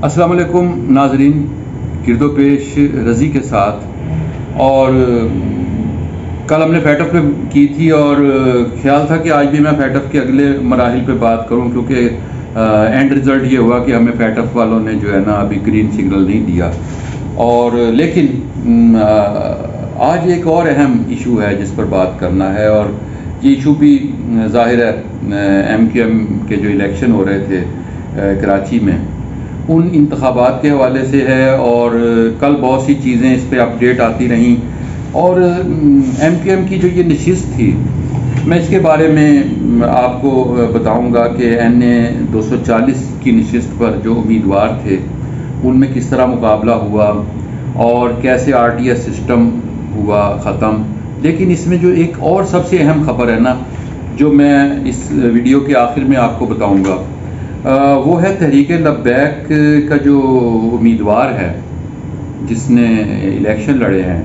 अस्सलाम वालेकुम नाजरीन, किरदो पेश रज़ी के साथ। और कल हमने फैटअप पे की थी और ख्याल था कि आज भी मैं फैटअप के अगले मराहिल पे बात करूं, क्योंकि एंड रिज़ल्ट ये हुआ कि हमें फैटअप वालों ने जो है ना अभी ग्रीन सिग्नल नहीं दिया। और लेकिन आज एक और अहम इशू है जिस पर बात करना है, और ये इशू भी ज़ाहिर है MQM के जो इलेक्शन हो रहे थे कराची में, उन इंतखाबात के हवाले से है। और कल बहुत सी चीज़ें इस पर अपडेट आती रहीं, और MQM की जो ये नशिस्त थी, मैं इसके बारे में आपको बताऊंगा कि NA 240 की नशिस्त पर जो उम्मीदवार थे उनमें किस तरह मुकाबला हुआ और कैसे RTS सिस्टम हुआ ख़त्म। लेकिन इसमें जो एक और सबसे अहम खबर है ना, जो मैं इस वीडियो के आखिर में आपको बताऊंगा, वो है तहरीक लब्बैक का जो उम्मीदवार है जिसने इलेक्शन लड़े हैं,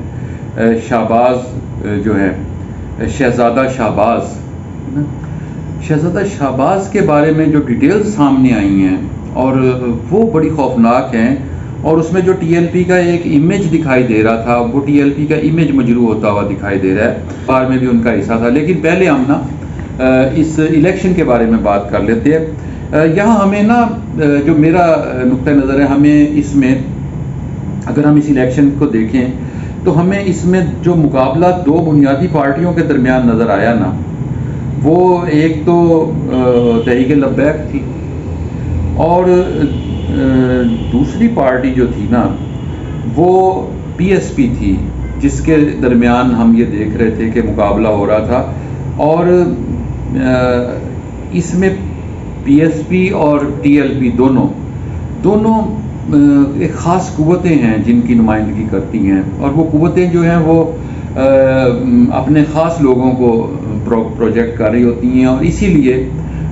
शाहबाज जो है, शहज़ादा शाहबाज के बारे में जो डिटेल्स सामने आई हैं और वो बड़ी खौफनाक हैं। और उसमें जो TLP का एक इमेज दिखाई दे रहा था, वो TLP का इमेज मजरू होता हुआ दिखाई दे रहा है। बार में भी उनका हिस्सा था। लेकिन पहले हम ना इस इलेक्शन के बारे में बात कर लेते हैं। यहाँ हमें ना जो मेरा नुक्ता नज़र है, हमें इसमें अगर हम इस इलेक्शन को देखें तो हमें इसमें जो मुकाबला दो बुनियादी पार्टियों के दरमियान नज़र आया ना, वो एक तो तहरीक लब्बैक थी और दूसरी पार्टी जो थी ना वो PSP थी, जिसके दरमियान हम ये देख रहे थे कि मुकाबला हो रहा था। और इसमें PSP और TLP दोनों एक ख़ास क़ुव्वतें हैं जिनकी नुमाइंदगी करती हैं, और वो क़ुव्वतें जो हैं वो अपने ख़ास लोगों को प्रोजेक्ट कर रही होती हैं। और इसीलिए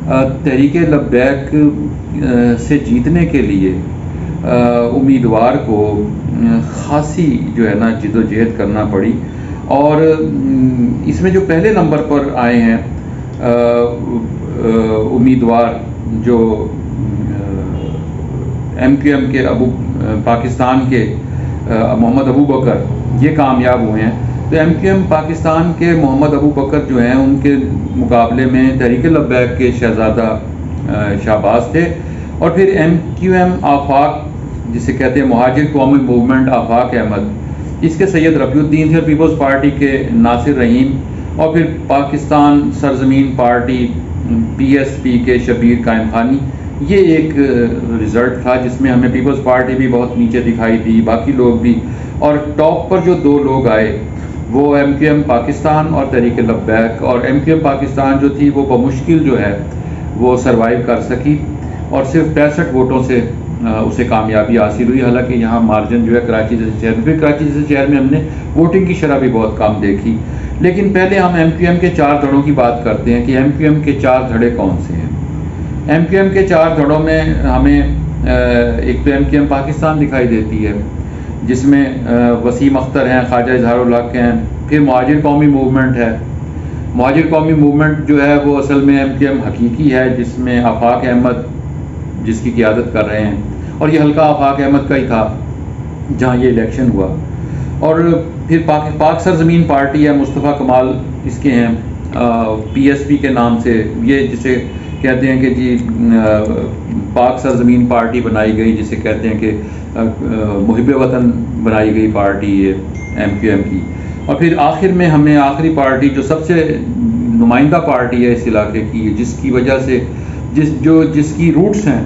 तहरीक लब्बैक से जीतने के लिए उम्मीदवार को ख़ासी जो है ना जिद्दोजहद करना पड़ी। और इसमें जो पहले नंबर पर आए हैं उम्मीदवार जो MQM के पाकिस्तान के मोहम्मद अबू बकर, ये कामयाब हुए हैं। तो MQM पाकिस्तान के मोहम्मद अबू बकर जो हैं, उनके मुकाबले में तहरीक लब्बैक के शहज़ादा शाहबाज थे। और फिर MQM आफाक, जिसे कहते हैं मुहाजिर कौमी मूवमेंट आफाक अहमद, इसके सैयद रफ़ीउद्दीन थे, पीपल्स पार्टी के नासिर रहीम। और फिर पाकिस्तान सरजमीन पार्टी PSP के शबीर कायम खानी। ये एक रिज़ल्ट था जिसमें हमें पीपल्स पार्टी भी बहुत नीचे दिखाई दी, बाकी लोग भी। और टॉप पर जो दो लोग आए वो MQM पाकिस्तान और तहरीक लब्बैक। और MQM पाकिस्तान जो थी वो बमुश्किल जो है वो सरवाइव कर सकी और सिर्फ 65 वोटों से उसे कामयाबी हासिल हुई। हालांकि यहाँ मार्जिन जो है कराची जैसे शहर में, फिर कराची जैसे शहर में हमने वोटिंग की शरह भी बहुत कम देखी। लेकिन पहले हम MQM के 4 धड़ों की बात करते हैं कि MQM के 4 धड़े कौन से हैं। MQM के 4 धड़ों में हमें एक तो MQM पाकिस्तान दिखाई देती है, जिसमें वसीम अख्तर हैं, ख्वाजा इजहारुल हक हैं। फिर मुहाजिर कौमी मूवमेंट है। मुहाजिर कौमी मूवमेंट जो है वो असल में MQM हकीकी है, जिसमें आफाक अहमद जिसकी क़ियादत कर रहे हैं, और ये हल्का आफाक अहमद का ही था जहाँ ये इलेक्शन हुआ। और फिर पाक सरजमीन पार्टी है, मुस्तफ़ा कमाल इसके हैं PSP के नाम से, ये जिसे कहते हैं कि जी पाक सरजमीन पार्टी बनाई गई, जिसे कहते हैं कि मुहिब वतन बनाई गई पार्टी ये MQM की। और फिर आखिर में हमें आखिरी पार्टी जो सबसे नुमाइंदा पार्टी है इस इलाके की, जिसकी वजह से जिसकी रूट्स हैं,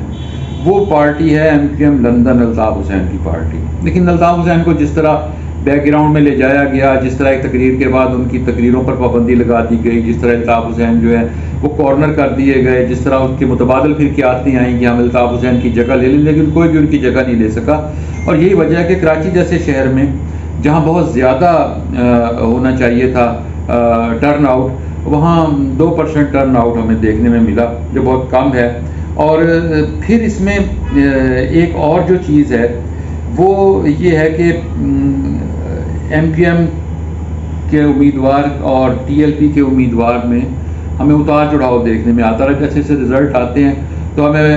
वो पार्टी है MQM लंदन अल्ताफ़ हुसैन की पार्टी। लेकिन अल्ताफ़ हुसैन को जिस तरह बैकग्राउंड में ले जाया गया, जिस तरह एक तकरीर के बाद उनकी तकरीरों पर पाबंदी लगा दी गई, जिस तरह अल्ताफ़ हुसैन जो है वो कॉर्नर कर दिए गए, जिस तरह उसके मुतबादल फिर क़ियादतें आई कि हम अल्ताफ़ हुसैन की जगह ले लें, लेकिन कोई भी उनकी जगह नहीं ले सका। और यही वजह है कि कराची जैसे शहर में जहाँ बहुत ज़्यादा होना चाहिए था टर्न आउट, वहाँ 2% टर्न आउट हमें देखने में मिला, जो बहुत कम है। और फिर इसमें एक और जो चीज़ है वो ये है कि MQM के उम्मीदवार और TLP के उम्मीदवार में हमें उतार चढ़ाव देखने में आता रहा। जैसे जैसे रिज़ल्ट आते हैं तो हमें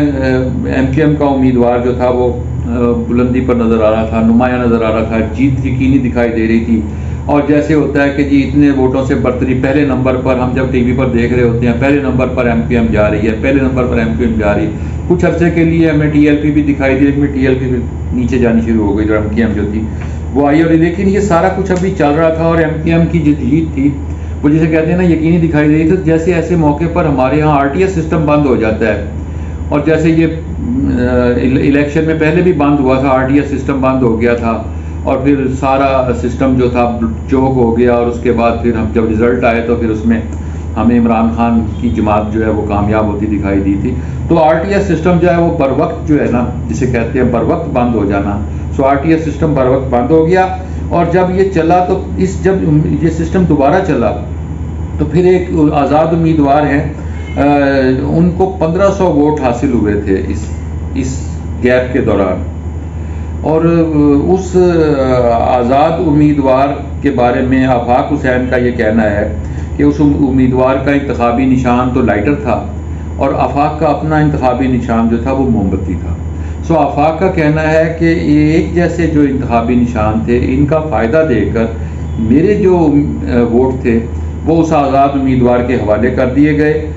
MQM का उम्मीदवार जो था वो बुलंदी पर नज़र आ रहा था, नुमाया नज़र आ रहा था, जीत यकीनी दिखाई दे रही थी। और जैसे होता है कि जी इतने वोटों से बरतरी, पहले नंबर पर हम जब टीवी पर देख रहे होते हैं पहले नंबर पर एमक्यूएम जा रही है, पहले नंबर पर एमक्यूएम जा रही है। कुछ अरसे के लिए हमें टीएलपी भी दिखाई दी, लेकिन टीएलपी नीचे जानी शुरू हो गई, जो एमक्यूएम जो थी वो आई। और लेकिन ये सारा कुछ अभी चल रहा था और एमक्यूएम की जो जीत थी वो जिसे कहते हैं ना यकीनी दिखाई दे रही थी। जैसे ऐसे मौके पर हमारे यहाँ आरटीएस सिस्टम बंद हो जाता है, और जैसे ये इलेक्शन में पहले भी बंद हुआ था, आरटीएस सिस्टम बंद हो गया था और फिर सारा सिस्टम जो था चौक हो गया। और उसके बाद फिर हम जब रिज़ल्ट आए तो फिर उसमें हमें इमरान खान की जमात जो है वो कामयाब होती दिखाई दी थी। तो आरटीएस सिस्टम जो है वो बर वक्त जो है ना, जिसे कहते हैं बर वक्त बंद हो जाना, सो आरटीएस सिस्टम बर वक्त बंद हो गया। और जब ये चला तो जब ये सिस्टम दोबारा चला तो फिर एक आज़ाद उम्मीदवार हैं, उनको 1500 वोट हासिल हुए थे इस गैप के दौरान। और उस आज़ाद उम्मीदवार के बारे में आफाक हुसैन का ये कहना है कि उस उम्मीदवार का इंतखाबी निशान तो लाइटर था और आफाक का अपना इंतखाबी निशान जो था वो मोमबत्ती था। सो आफाक का कहना है कि एक जैसे जो इंतखाबी निशान थे इनका फ़ायदा देकर मेरे जो वोट थे वो उस आज़ाद उम्मीदवार के हवाले कर दिए गए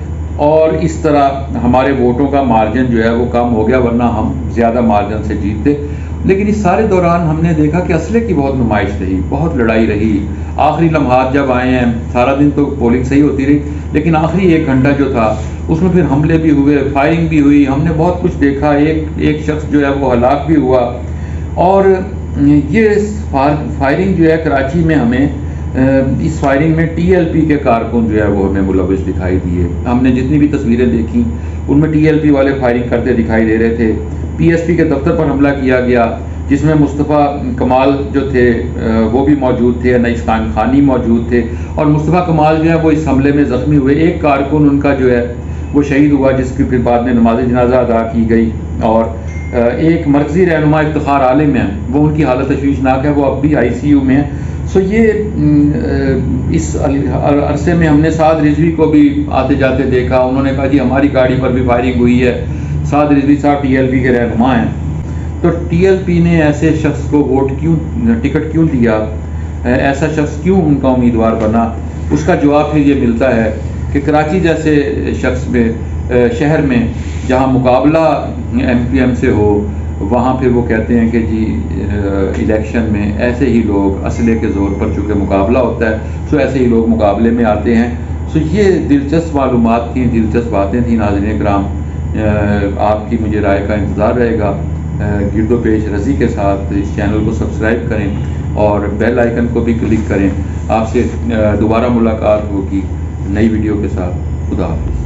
और इस तरह हमारे वोटों का मार्जिन जो है वो कम हो गया, वरना हम ज़्यादा मार्जिन से जीतते। लेकिन इस सारे दौरान हमने देखा कि असले की बहुत नुमाइश रही, बहुत लड़ाई रही। आखिरी लम्हात जब आए हैं, सारा दिन तो पोलिंग सही होती रही, लेकिन आखिरी 1 घंटा जो था उसमें फिर हमले भी हुए, फायरिंग भी हुई, हमने बहुत कुछ देखा। एक शख्स जो है वो हलाक भी हुआ। और ये फायरिंग जो है कराची में हमें इस फायरिंग में टीएलपी के कारकुन जो है वो हमें मुलविस दिखाई दिए। हमने जितनी भी तस्वीरें देखी उनमें टीएलपी वाले फायरिंग करते दिखाई दे रहे थे। पीएसपी के दफ्तर पर हमला किया गया जिसमें मुस्तफ़ा कमाल जो थे वो भी मौजूद थे, अनईस खानी मौजूद थे। और मुस्तफ़ा कमाल जो है वो इस हमले में ज़ख्मी हुए। एक कारकुन उनका जो है वो शहीद हुआ, जिसकी फिर बाद में नमाज जनाजा अदा की गई। और एक मरकज़ी रहनुमा इफ्तिखार आलिम है, वो उनकी हालत तशवीशनाक है, वो अब भी ICU में है। सो ये इस अरसे में हमने साद रिजवी को भी आते जाते देखा। उन्होंने कहा जी हमारी गाड़ी पर भी फायरिंग हुई है। साद रिजवी साहब TLP के रहनुमा हैं, तो TLP ने ऐसे शख्स को टिकट क्यों दिया, ऐसा शख्स क्यों उनका उम्मीदवार बना? उसका जवाब फिर ये मिलता है कि कराची जैसे शहर में जहाँ मुकाबला MPM से हो, वहाँ फिर वो कहते हैं कि जी इलेक्शन में ऐसे ही लोग असले के ज़ोर पर चूँकि मुकाबला होता है, सो ऐसे ही लोग मुकाबले में आते हैं। सो ये दिलचस्प मालूमात थी, दिलचस्प बातें थी। नाज़रीन कराम, आपकी मुझे राय का इंतज़ार रहेगा। गिरदो पेश रज़ी के साथ इस चैनल को सब्सक्राइब करें और बेल आइकन को भी क्लिक करें। आपसे दोबारा मुलाकात होगी नई वीडियो के साथ। खुदा हाफ़िज़।